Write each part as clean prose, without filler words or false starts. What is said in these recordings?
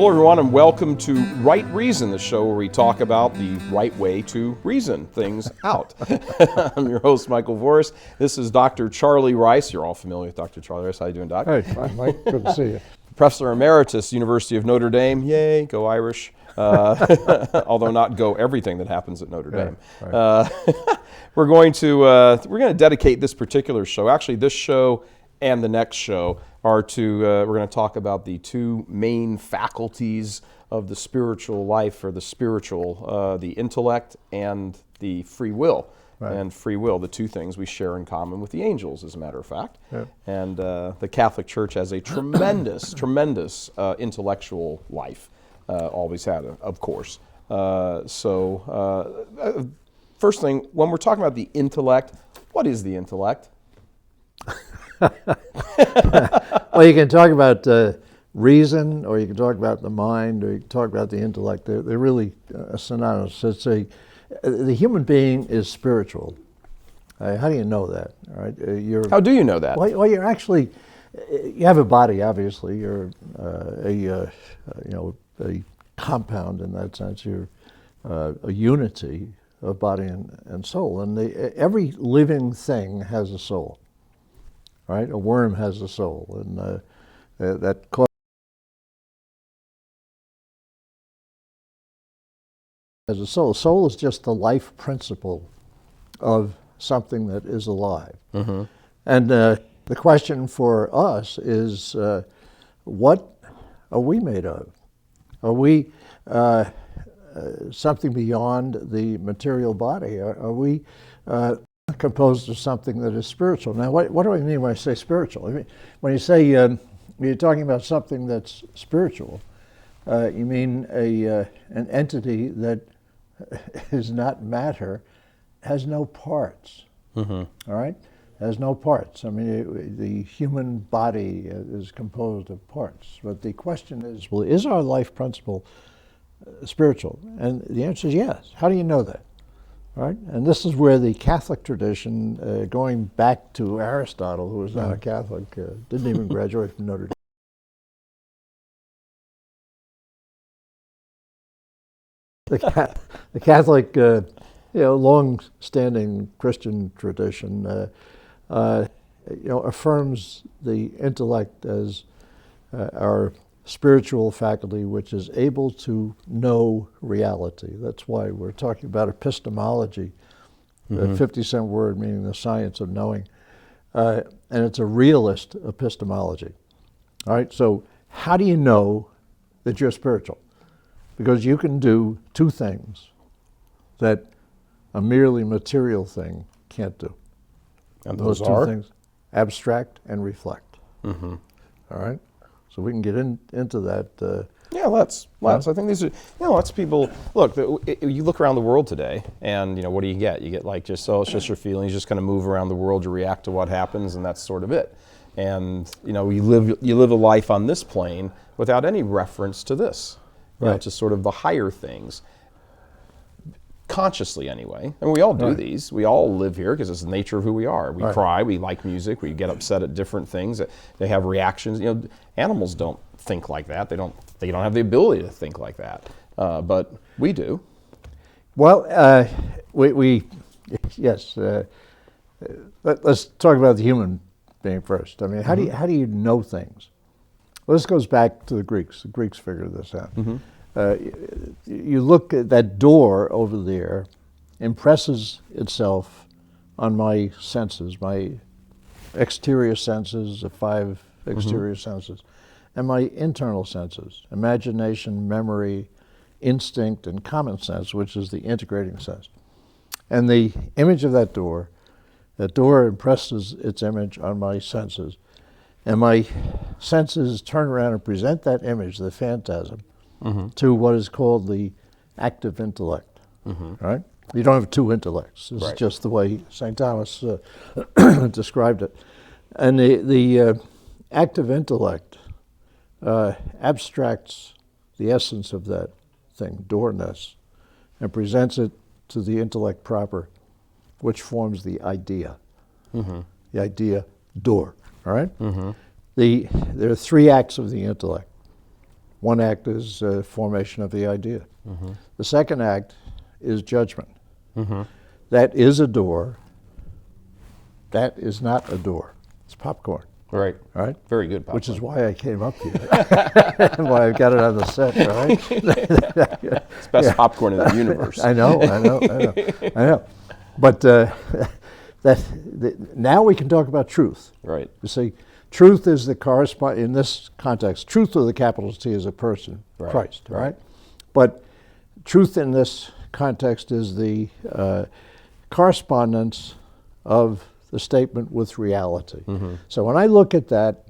Hello, everyone, and welcome to Right Reason, the show where we talk about the right way to reason things out. I'm your host, Michael Voris. This is Dr. Charlie Rice. You're all familiar with Dr. Charlie Rice. How you doing, Doc? Hey, fine, Mike. Good to see you. Professor Emeritus, University of Notre Dame. Yay, go Irish. Although not go everything that happens at Notre Dame. Right. We're going to dedicate this particular show. Actually, this show and the next show are we're going to talk about the two main faculties of the spiritual life, or the spiritual, the intellect and the free will. Right. And free will, the two things we share in common with the angels, as a matter of fact. Yeah. And the Catholic Church has a tremendous intellectual life. Always had, of course. First thing, when we're talking about the intellect, what is the intellect? Well, you can talk about reason, or you can talk about the mind, or you can talk about the intellect. They're really synonymous. The human being is spiritual. How do you know that? All right? How do you know that? Well, you're actually, you have a body, obviously. You're a compound in that sense. You're a unity of body and soul. And every living thing has a soul. Right? A worm has a soul, and that has a soul. Soul is just the life principle of something that is alive. Mm-hmm. And the question for us is, what are we made of? Are we something beyond the material body? Are we composed of something that is spiritual? Now, what do I mean when I say spiritual? I mean, when you say you're talking about something that's spiritual, you mean an entity that is not matter, has no parts. Mm-hmm. All right, has no parts. I mean, the human body is composed of parts. But the question is, well, is our life principle spiritual? And the answer is yes. How do you know that? Right? And this is where the Catholic tradition, going back to Aristotle, who was not a Catholic, didn't even graduate from Notre Dame. The Catholic, long-standing Christian tradition, affirms the intellect as our spiritual faculty, which is able to know reality. That's why we're talking about epistemology, the 50-cent word meaning the science of knowing. And it's a realist epistemology. All right, so how do you know that you're spiritual? Because you can do two things that a merely material thing can't do. And those two things, abstract and reflect. Mm-hmm. All right? So we can get into that. Let's. I think these are, lots of people, look, you look around the world today, and, what do you get? You get it's just your feelings, you just kind of move around the world, you react to what happens, and that's sort of it. And, you live a life on this plane without any reference to this, to sort of the higher things. Consciously, anyway. And we all do these. We all live here because it's the nature of who we are. We cry, we like music, we get upset at different things. They have reactions. Animals don't think like that. They don't have the ability to think like that. But we do. Well, yes. Let's talk about the human being first. I mean, how do you know things? Well, this goes back to the Greeks. The Greeks figured this out. Mm-hmm. You look at that door over there, impresses itself on my senses, my exterior senses, the five exterior senses, and my internal senses, imagination, memory, instinct, and common sense, which is the integrating sense. And the image of that door impresses its image on my senses, and my senses turn around and present that image, the phantasm, to what is called the active intellect, right? You don't have two intellects. This is just the way St. Thomas described it. And the active intellect abstracts the essence of that thing, doorness, and presents it to the intellect proper, which forms the idea. The idea door, all right? There are three acts of the intellect. One act is formation of the idea. The second act is judgment. That is a door. That is not a door. It's popcorn. Right. Right? Very good popcorn. Which is why I came up here. And why I got it on the set, right? It's best popcorn in the universe. I know. But now we can talk about truth. Right. You see, truth is the correspond in this context. Truth with a capital T is a person, Right. Christ, right? But truth in this context is the correspondence of the statement with reality. So when I look at that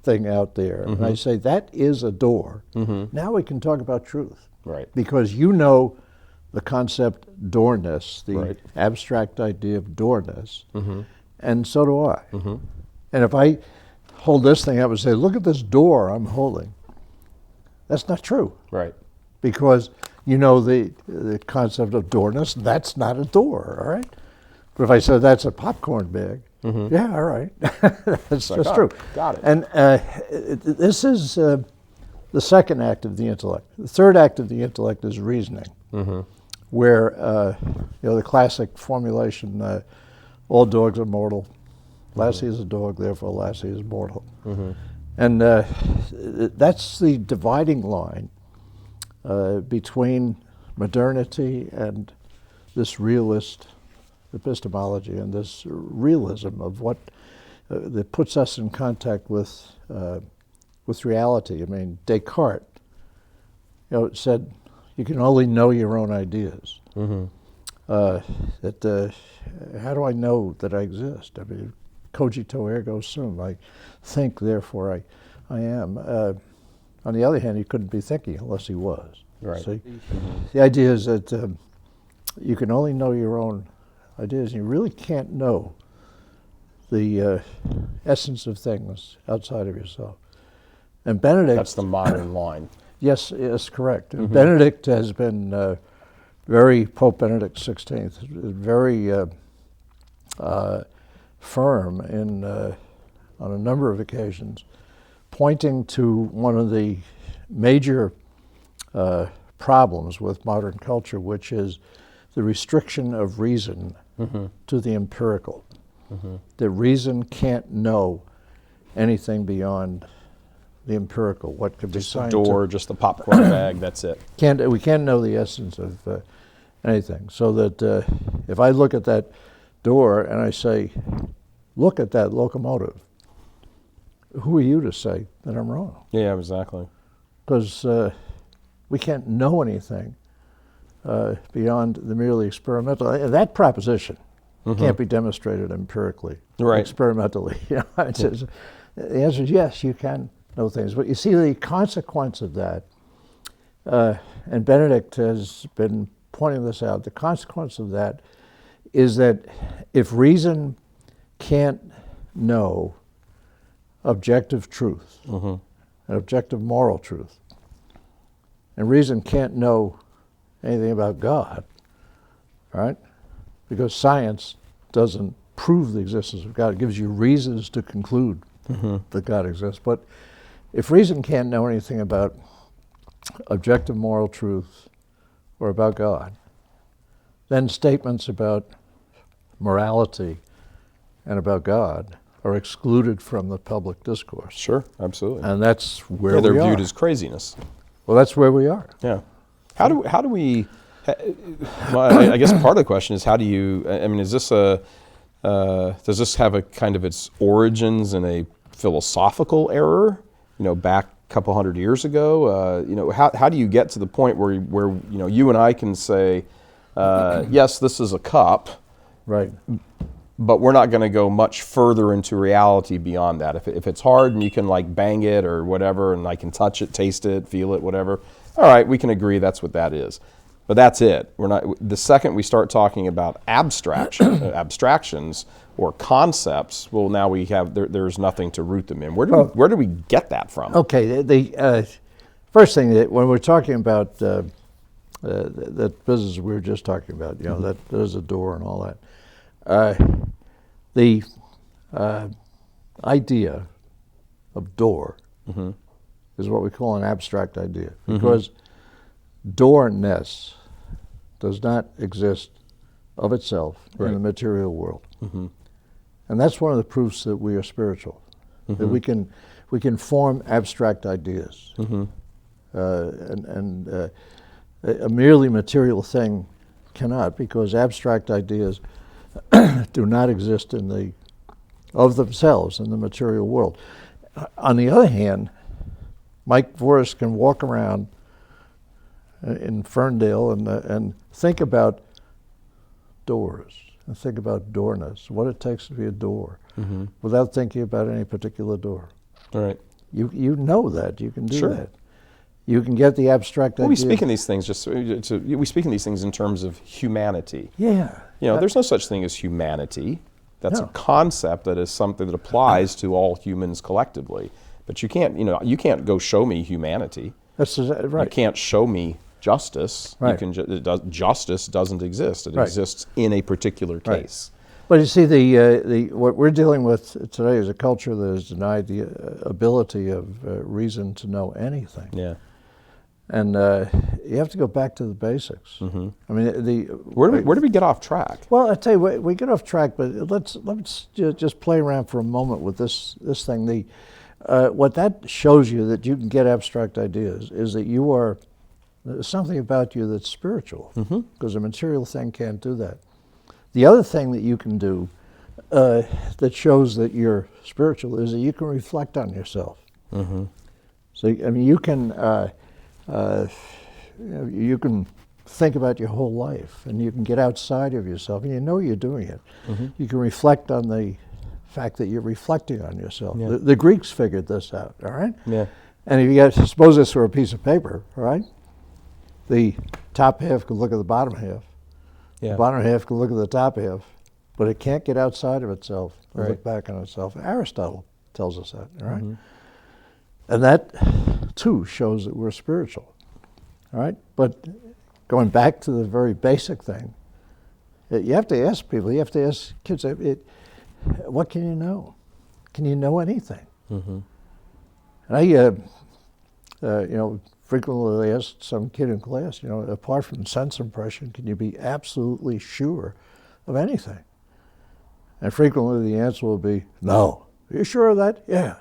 thing out there and I say that is a door, now we can talk about truth. Right. Because you know the concept doorness, the Right. abstract idea of doorness, and so do I. And if I hold this thing up and say, look at this door I'm holding, that's not true. Right. Because you know the concept of doorness, that's not a door, all right? But if I said that's a popcorn bag, yeah, all right, that's true. Got it. And this is the second act of the intellect. The third act of the intellect is reasoning, where the classic formulation, all dogs are mortal. Lassie is a dog, therefore Lassie is mortal. And that's the dividing line between modernity and this realist epistemology and this realism of what that puts us in contact with reality. I mean, Descartes, said you can only know your own ideas. How do I know that I exist? I mean, cogito ergo sum. I think, therefore I am. On the other hand, he couldn't be thinking unless he was. Right. See? The idea is that you can only know your own ideas, and you really can't know the essence of things outside of yourself. And Benedict... That's the modern line. Yes, correct. And Benedict has been Pope Benedict XVI, very firm on a number of occasions, pointing to one of the major problems with modern culture, which is the restriction of reason to the empirical. That reason can't know anything beyond the empirical, what could be scientific. Just a door, just a popcorn bag, that's it. We can't know the essence of anything. So that if I look at that door and I say, look at that locomotive, who are you to say that I'm wrong? Yeah, exactly. Because we can't know anything beyond the merely experimental. That proposition can't be demonstrated empirically, experimentally. The answer is yes, you can know things. But you see the consequence of that, and Benedict has been pointing this out, the consequence of that is that if reason can't know objective truth, an objective moral truth, and reason can't know anything about God, right? Because science doesn't prove the existence of God. It gives you reasons to conclude that God exists. But if reason can't know anything about objective moral truth or about God, then statements about morality and about God are excluded from the public discourse. Sure, absolutely. And that's where we are. They're viewed as craziness. Well, that's where we are. Yeah. How do we? Well, I guess part of the question is how do you? I mean, is this does this have a kind of its origins in a philosophical error? Back a couple hundred years ago. How do you get to the point where you and I can say, yes, this is a cup, right? But we're not going to go much further into reality beyond that. If it's hard and you can like bang it or whatever, and I can touch it, taste it, feel it, whatever. All right, we can agree that's what that is. But that's it. We're not. The second we start talking about abstractions or concepts, well, now we have there's nothing to root them in. Where do we get that from? Okay, the first thing that when we're talking about that business we were just talking about, that there's a door and all that. The idea of door is what we call an abstract idea, because doorness does not exist of itself in the material world. And that's one of the proofs that we are spiritual, that we can form abstract ideas. A merely material thing cannot, because abstract ideas do not exist of themselves in the material world. On the other hand, Mike Voris can walk around in Ferndale and think about doors, and think about doorness, what it takes to be a door, without thinking about any particular door. All right. You know that. You can do Sure. that. You can get the abstract idea. We speak in these things we speak in these things in terms of humanity. Yeah. There's no such thing as humanity. That's No. a concept that is something that applies to all humans collectively. But you can't go show me humanity. That's right. You can't show me justice. Right. Justice doesn't exist. It Right. exists in a particular case. But you see, what we're dealing with today is a culture that has denied the ability of reason to know anything. Yeah. And you have to go back to the basics. I mean, Where do we get off track? well, I tell you, we get off track, but let's just play around for a moment with this thing. What that shows you that you can get abstract ideas is that there's something about you that's spiritual, because a material thing can't do that. The other thing that you can do that shows that you're spiritual is that you can reflect on yourself. So, I mean, you can think about your whole life, and you can get outside of yourself, and you know you're doing it. You can reflect on the fact that you're reflecting on yourself. Yeah. The Greeks figured this out, all right? Yeah. And if you suppose this were a piece of paper, all right? The top half can look at the bottom half. Yeah. The bottom half can look at the top half, but it can't get outside of itself and Right. look back on itself. Aristotle tells us that, all right? And that, too, shows that we're spiritual, all right? But going back to the very basic thing, you have to ask people, you have to ask kids, what can you know? Can you know anything? And I, frequently asked some kid in class, apart from sense impression, can you be absolutely sure of anything? And frequently the answer will be, no. Are you sure of that? Yeah.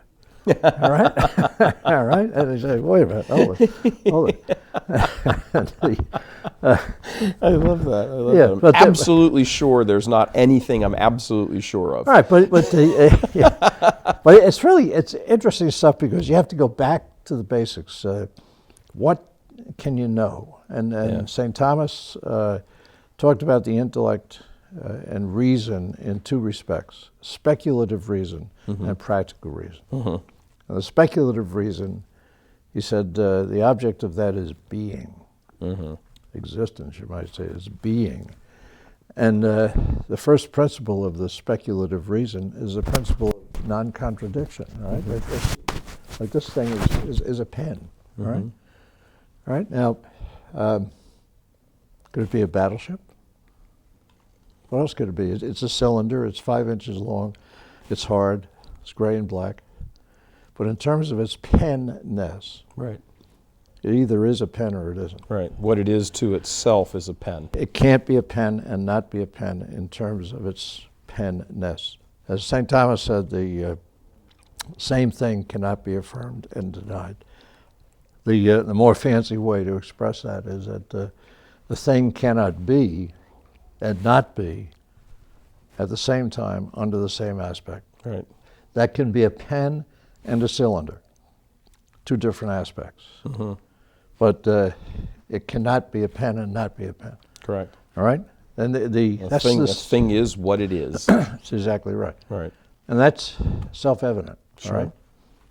All right? All right? And they say, wait a minute, hold it. I love that. I love Yeah, that. but I'm absolutely sure there's not anything I'm absolutely sure of. All right, but it's interesting stuff, because you have to go back to the basics. What can you know? And St. Thomas talked about the intellect and reason in two respects: speculative reason and practical reason. And the speculative reason, he said, the object of that is being. Existence, you might say, is being. And the first principle of the speculative reason is the principle of non-contradiction, right? Like this thing is a pen, right? All right, now, could it be a battleship? What else could it be? It's a cylinder, it's 5 inches long, it's hard, it's gray and black. But in terms of its penness, Right. it either is a pen or it isn't. Right. What it is to itself is a pen. It can't be a pen and not be a pen in terms of its penness. As St. Thomas said, the same thing cannot be affirmed and denied. The more fancy way to express that is that the thing cannot be and not be at the same time under the same aspect. Right. That can be a pen and a cylinder, two different aspects. But it cannot be a pen and not be a pen. Correct. All right? And the thing is what it is. That's exactly right. Right. And that's self-evident. Sure. All right?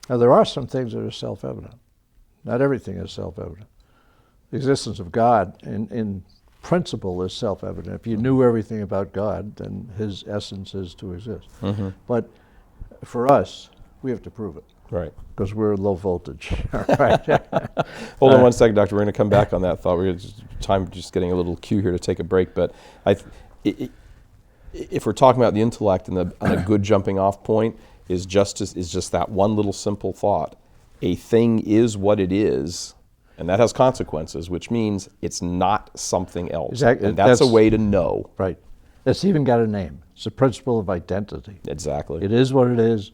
Now, there are some things that are self-evident. Not everything is self-evident. The existence of God in principle is self-evident. If you knew everything about God, then his essence is to exist. But for us, we have to prove it. Right. Because we're low voltage. All right. Hold on one second, Doctor. We're going to come back on that thought. We're just getting a little cue here to take a break. But if we're talking about the intellect, and a good jumping off point is just that one little simple thought. a thing is what it is, and that has consequences, which means it's not something else. Exactly. And that's a way to know. Right. That's even got a name. It's the principle of identity. Exactly. It is what it is,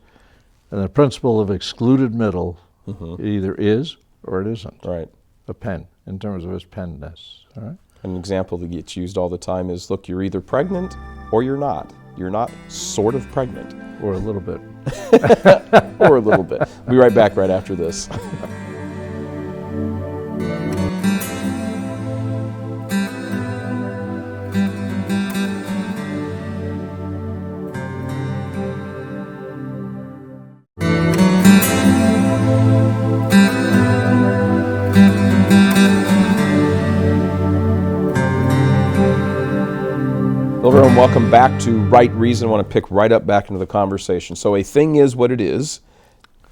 and the principle of excluded middle, it either is or it isn't. Right. A pen, in terms of its penness. All right? An example that gets used all the time is, look, you're either pregnant or you're not. You're not sort of pregnant. Or a little bit. Or a little bit. We'll be right back right after this. Hello everyone, welcome back to Right Reason. I want to pick right up back into the conversation. So a thing is what it is,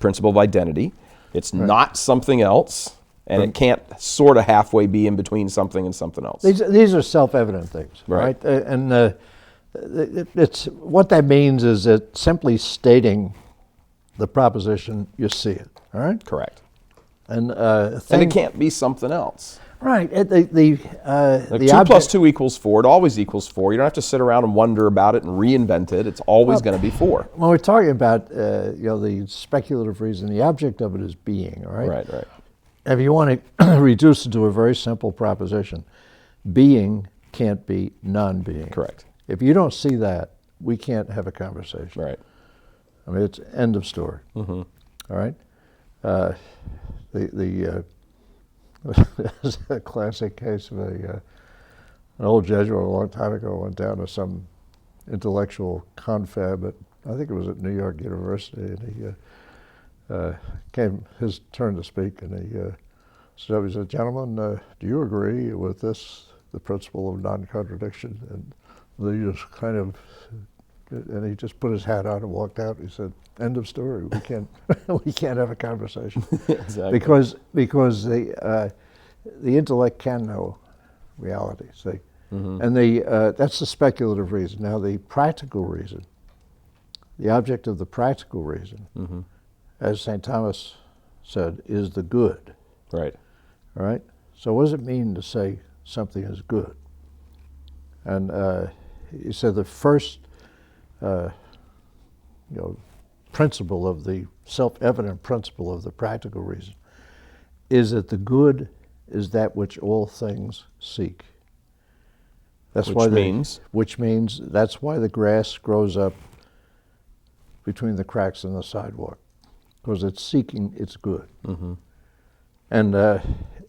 principle of identity. It's not something else, and it can't sort of halfway be in between something and something else. These are self-evident things, Right. And it's what that means is that simply stating the proposition, you see it, all right? Correct. And And it can't be something else. right. Like The 2 plus 2 equals 4. It always equals 4. You don't have to sit around and wonder about it and reinvent it. It's always going to be 4. When we're talking about the speculative reason, the object of it is being, all right? Right, right. If you want to reduce it to a very simple proposition, being can't be non-being. Correct. If you don't see that, we can't have a conversation. Right. I mean, it's end of story. All right? There's a classic case of an old Jesuit a long time ago went down to some intellectual confab at, I think it was at New York University, and he came his turn to speak, and he said, "Gentlemen, do you agree with this, the principle of non-contradiction?" And they just kind of, and he just put his hat on and walked out. He said, "End of story. We can't, we can't have a conversation." Exactly. Because the intellect can know reality. See, and that's the speculative reason. Now the practical reason, the object of the practical reason, as St. Thomas said, is the good. Right. All right. So what does it mean to say something is good? And he said the first, principle of the self-evident principle of the practical reason is that the good is that which all things seek. That's which means that's why the grass grows up between the cracks in the sidewalk, because it's seeking its good. And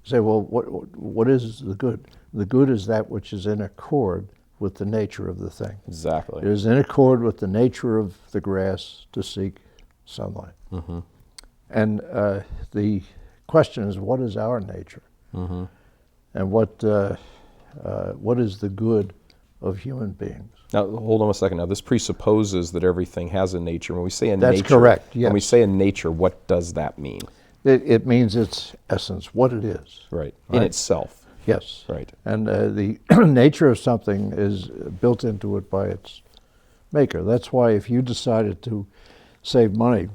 say, well, what is the good? The good is that which is in accord with the nature of the thing. Exactly. It is in accord with the nature of the grass to seek sunlight. And the question is, what is our nature? And what is the good of human beings? Now, hold on a second. Now, this presupposes that everything has a nature. When we say a That's nature, correct, yes. When we say a nature, what does that mean? It means its essence, what it is. Right. In itself. Yes. Right. And the nature of something is built into it by its maker. That's why if you decided to save money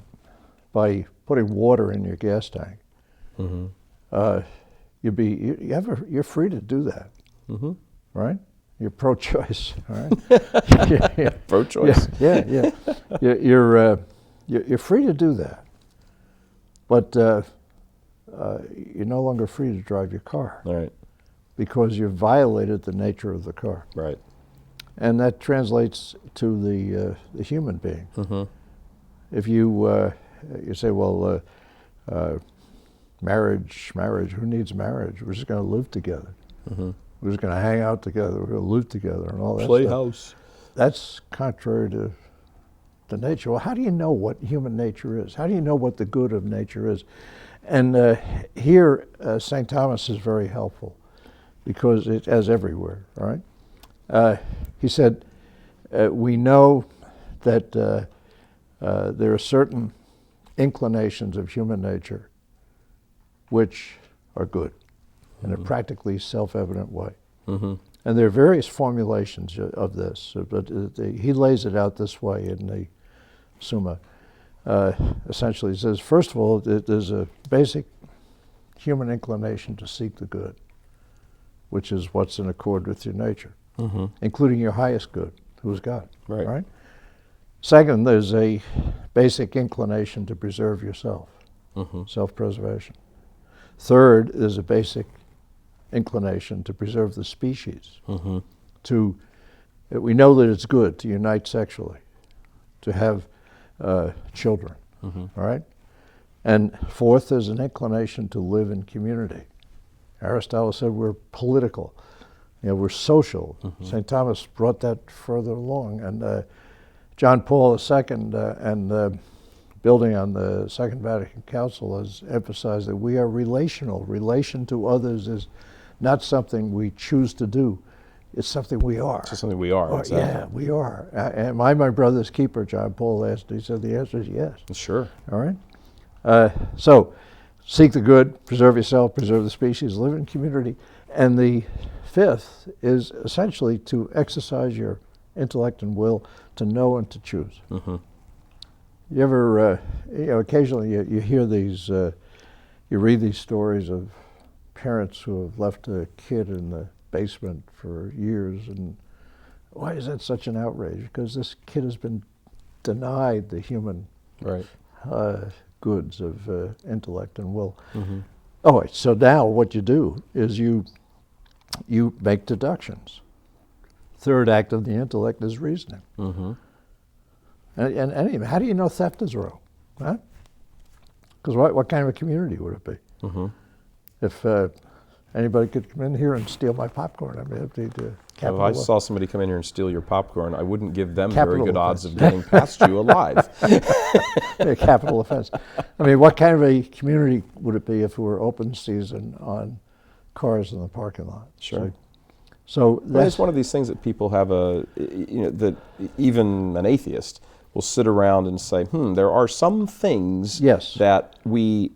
by putting water in your gas tank, you're free to do that, right? You're pro-choice, all right? Pro-choice. Yeah. You're free to do that, but you're no longer free to drive your car. All right. Because you've violated the nature of the car. Right. And that translates to the human being. If you say, well, marriage, who needs marriage? We're just going to live together. We're just going to hang out together. We're going to live together and all that Playhouse. That's contrary to the nature. Well, how do you know what human nature is? How do you know what the good of nature is? And here, St. Thomas is very helpful, because it, as everywhere, all right? He said, we know that there are certain inclinations of human nature which are good in a practically self-evident way. And there are various formulations of this, but he lays it out this way in the Summa. essentially says, first of all, there's a basic human inclination to seek the good, which is what's in accord with your nature, including your highest good, who is God. Right. Second, there's a basic inclination to preserve yourself, self-preservation. Third, there's a basic inclination to preserve the species. We know that it's good to unite sexually, to have children, all right? And fourth, there's an inclination to live in community. Aristotle said we're political, we're social. St. Thomas brought that further along. And John Paul II, and building on the Second Vatican Council, has emphasized that we are relational. Relation to others is not something we choose to do. It's something we are. It's something we are. Exactly. Yeah, we are. Am I my brother's keeper? John Paul asked. He said the answer is yes. Sure. All right. So, seek the good, preserve yourself, preserve the species, live in community. And the fifth is essentially to exercise your intellect and will to know and to choose. You ever, occasionally you hear these, you read these stories of parents who have left a kid in the basement for years, and why is that such an outrage? Because this kid has been denied the human goods of intellect and will. Oh, so now what you do is you make deductions. Third act of the intellect is reasoning. And anyway, how do you know theft is wrong? Huh? Because what kind of a community would it be? If anybody could come in here and steal my popcorn, I'd have to If I saw somebody come in here and steal your popcorn, I wouldn't give them Capital very good offense. odds of getting past you alive. A capital offense. I mean, what kind of a community would it be if it were open season on cars in the parking lot? Sure. So Well, it's one of these things that people have that even an atheist will sit around and say, there are some things that we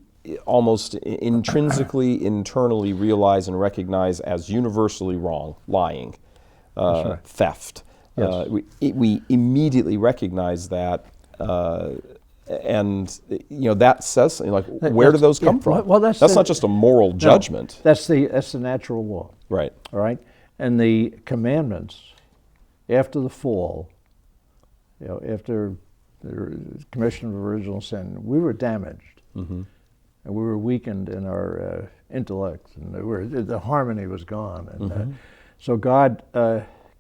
almost intrinsically, internally realize and recognize as universally wrong: lying, theft. We immediately recognize that, and that says something like, where do those come from? Well, that's not just a moral judgment. That's the natural law. Right. All right. And the commandments, after the fall, after the commission of original sin, we were damaged. And we were weakened in our intellect, and the harmony was gone. And so God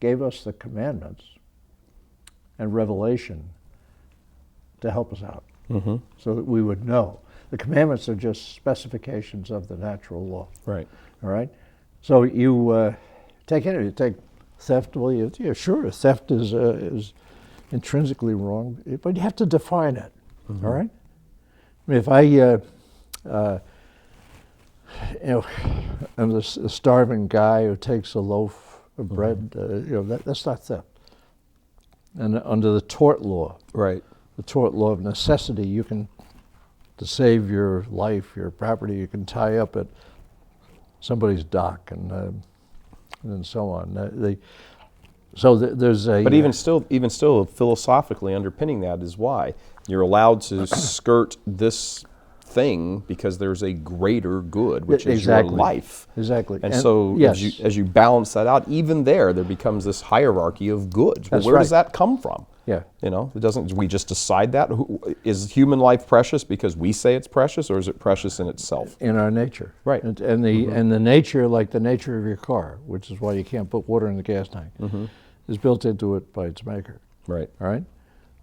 gave us the commandments and revelation to help us out, so that we would know. The commandments are just specifications of the natural law. Right. All right. So you take theft. Well, sure, theft is intrinsically wrong, but you have to define it. All right. I mean, if I'm a starving guy who takes a loaf of bread, that's not theft. And under the tort law, the tort law of necessity, you can, to save your life, your property, you can tie up at somebody's dock and so on. There's a. But even still, philosophically underpinning that is why you're allowed to skirt this thing, because there's a greater good, which is your life. Exactly. And so as you balance that out, even there becomes this hierarchy of good. Well, where does that come from? Yeah. It doesn't. We just decide that. Is human life precious because we say it's precious, or is it precious in itself? In our nature. Right. And the nature, like the nature of your car, which is why you can't put water in the gas tank, is built into it by its maker. Right. All right.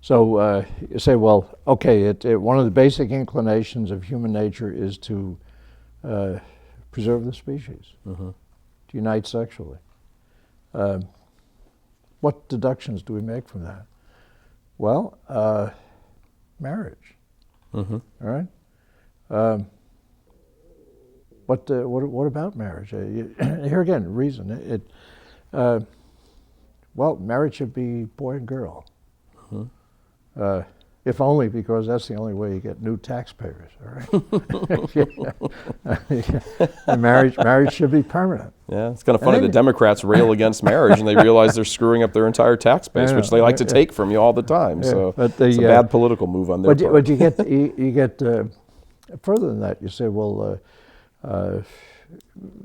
So you say, well, okay, one of the basic inclinations of human nature is to preserve the species, to unite sexually. What deductions do we make from that? Well, marriage. All right. What about marriage? Here again, reason. Well, marriage should be boy and girl. If only because that's the only way you get new taxpayers, all right? And marriage should be permanent. Yeah, it's kind of funny. The Democrats rail against marriage, and they realize they're screwing up their entire tax base, which they like to take from you all the time. Yeah, So but it's a bad political move on their part. But you get further than that. You say, well,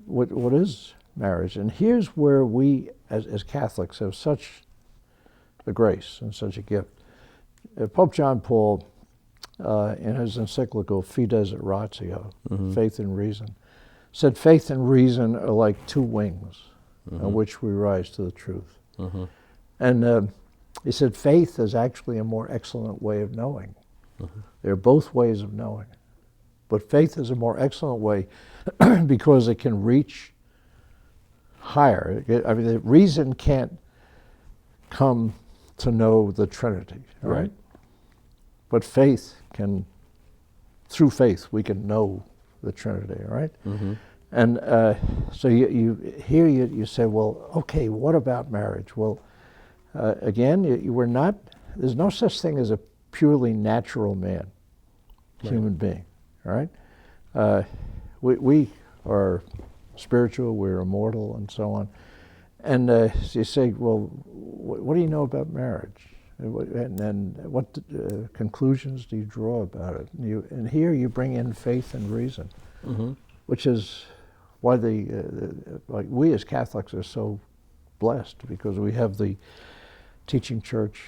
what is marriage? And here's where we, as Catholics, have such a grace and such a gift. Pope John Paul, in his encyclical Fides et Ratio, Faith and Reason, said faith and reason are like two wings on which we rise to the truth. And he said faith is actually a more excellent way of knowing. There are both ways of knowing. But faith is a more excellent way because it can reach higher. I mean, the reason can't come to know the Trinity, right? But faith can, through faith, we can know the Trinity, right? And so you say, well, okay, what about marriage? Well, again, we're not. There's no such thing as a purely natural man, human being, right? We are spiritual, we're immortal, and so on. And so you say, well, what do you know about marriage? And what conclusions do you draw about it? And here you bring in faith and reason, which is why like we as Catholics are so blessed, because we have the teaching church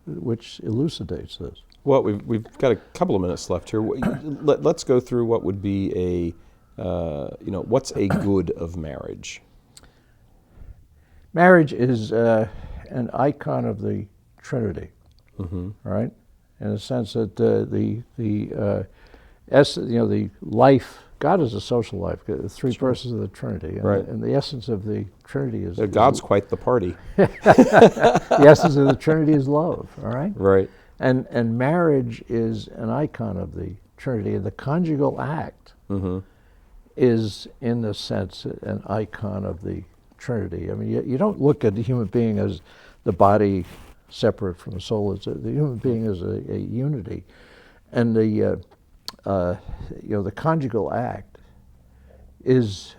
which elucidates this. Well, we've got a couple of minutes left here. Let's go through what would be what's a good of marriage? Marriage is an icon of the Trinity, right? In the sense that the life, God is a social life. The three persons of the Trinity, and the essence of the Trinity is God's quite the party. The essence of the Trinity is love. All right. Right. And marriage is an icon of the Trinity, and the conjugal act is, in a sense, an icon of the Trinity. I mean, you don't look at the human being as the body separate from the soul. The human being is a unity, and the conjugal act is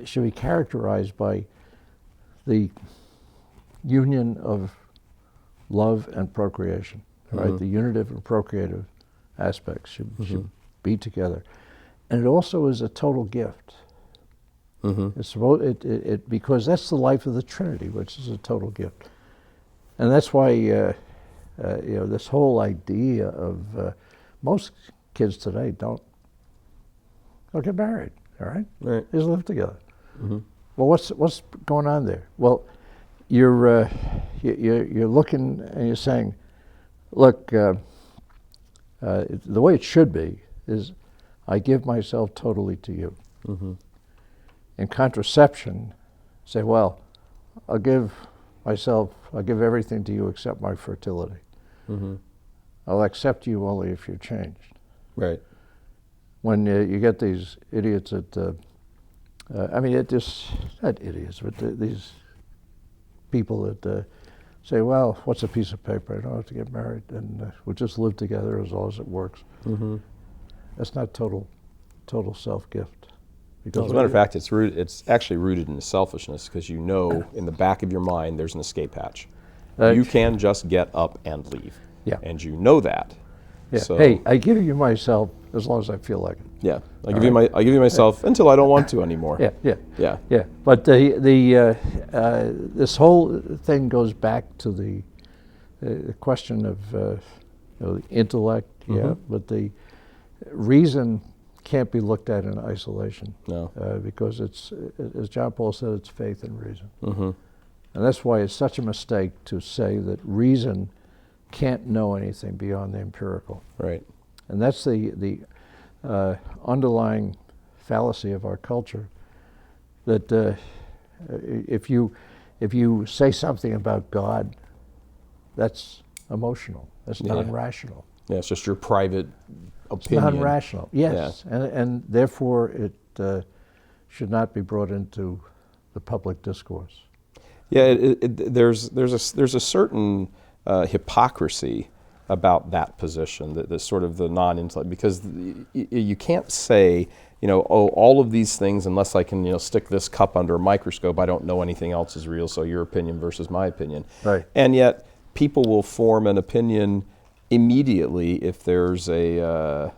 should be characterized by the union of love and procreation. Right, the unitive and procreative aspects should be together, and it also is a total gift. It's because that's the life of the Trinity, which is a total gift, and that's why this whole idea of most kids today don't get married. All right, they just live together. Well, what's going on there? Well, you're looking and you're saying, look, the way it should be is, I give myself totally to you. In contraception, say, well, I'll give everything to you except my fertility. I'll accept you only if you're changed. Right. When you get these idiots not idiots, but these people that say, well, what's a piece of paper? I don't have to get married, and we'll just live together as long as it works. That's not total self-gift. Because as a matter of fact, it's actually rooted in selfishness, because you know in the back of your mind there's an escape hatch. You can just get up and leave. And you know that. So, hey, I give you myself as long as I feel like it. Yeah, I give you myself until I don't want to anymore. Yeah. But this whole thing goes back to the question of the intellect. But the reason can't be looked at in isolation. No. Because it's, as John Paul said, it's faith and reason. And that's why it's such a mistake to say that reason can't know anything beyond the empirical. Right. And that's the underlying fallacy of our culture, that if you say something about God, that's emotional, that's non-rational. Yeah, it's just your private opinion. It's non-rational, yes. And therefore it should not be brought into the public discourse. Yeah, there's a certain hypocrisy about that position, the sort of the non-intellect, because you can't say, oh, all of these things, unless I can, stick this cup under a microscope, I don't know anything else is real, so your opinion versus my opinion. Right. And yet, people will form an opinion immediately if there's a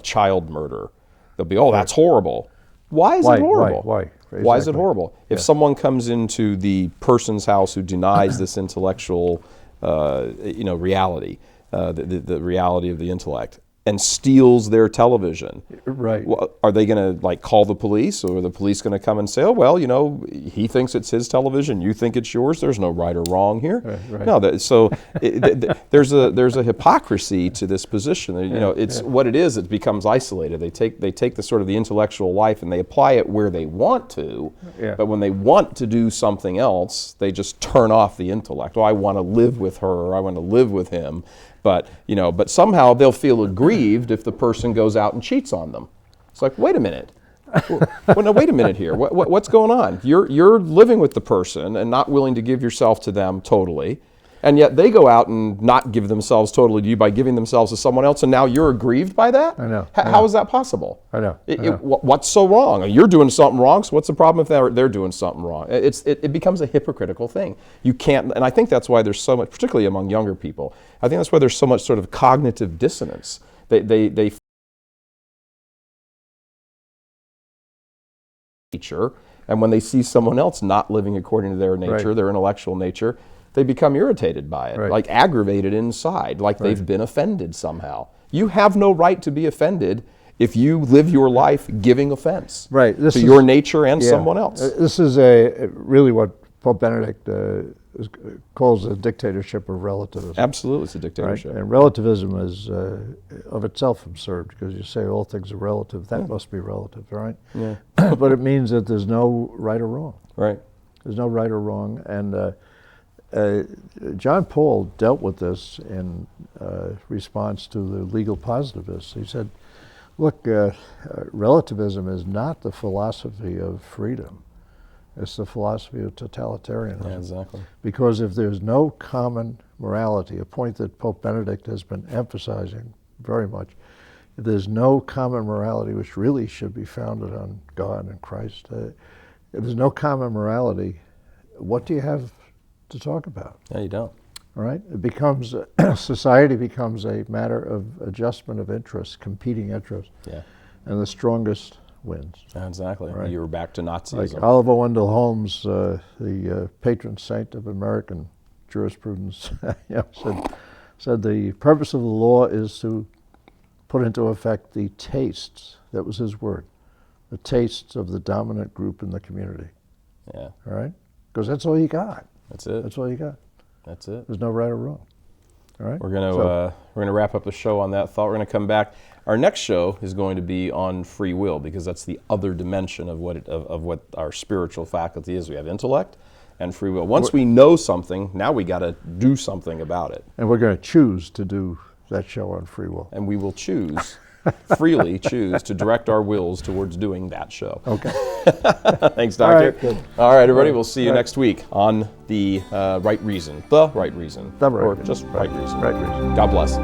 child murder. They'll be, oh, that's horrible. Why is it horrible? Why? Exactly. Why is it horrible? If someone comes into the person's house who denies this intellectual, reality, the reality of the intellect, and steals their television, Right. are they going to call the police, or are the police going to come and say, oh, well, he thinks it's his television, you think it's yours, there's no right or wrong here? Right. No, there's a hypocrisy to this position. It's what it is. It becomes isolated. They take the sort of the intellectual life and they apply it where they want to, but when they want to do something else, they just turn off the intellect. Oh, I want to live with her, or I want to live with him. But somehow they'll feel aggrieved if the person goes out and cheats on them. It's like, wait a minute. Well, no, wait a minute here. What's going on? You're living with the person and not willing to give yourself to them totally, and yet they go out and not give themselves totally to you by giving themselves to someone else, and now you're aggrieved by that? I know. How is that possible? I know. What's so wrong? You're doing something wrong, so what's the problem if they're doing something wrong? It becomes a hypocritical thing. You can't, and I think that's why there's so much, particularly among younger people, I think that's why there's so much sort of cognitive dissonance. They nature, and when they see someone else not living according to their nature, their intellectual nature, they become irritated by it, like aggravated inside, like they've been offended somehow. You have no right to be offended if you live your life giving offense to your nature and someone else. This is really what Pope Benedict calls a dictatorship of relativism. Absolutely, it's a dictatorship. Right? And relativism is of itself absurd, because you say all things are relative. That must be relative, right? Yeah. But it means that there's no right or wrong. Right. There's no right or wrong. And John Paul dealt with this in response to the legal positivists. He said, look, relativism is not the philosophy of freedom. It's the philosophy of totalitarianism. Yeah, exactly. Because if there's no common morality, a point that Pope Benedict has been emphasizing very much, if there's no common morality, which really should be founded on God and Christ, if there's no common morality, what do you have to talk about? Yeah, you don't. All right? It becomes, society becomes a matter of adjustment of interests, competing interests. Yeah. And the strongest wins. Exactly. Right. You were back to Nazism. Like Oliver Wendell Holmes, the patron saint of American jurisprudence, said the purpose of the law is to put into effect the tastes, that was his word, the tastes of the dominant group in the community. Yeah. All right? Because that's all you got. That's it. That's all you got. That's it. There's no right or wrong. All right? We're gonna wrap up the show on that thought. We're gonna come back. Our next show is going to be on free will, because that's the other dimension of what our spiritual faculty is. We have intellect and free will. Once we know something, now we got to do something about it. And we're going to choose to do that show on free will. And we will freely choose to direct our wills towards doing that show. Okay. Thanks, Doctor. All right, good. All right, everybody. We'll see you next week on the right reason. The right reason. The right or reason. just right reason. Right reason. God bless.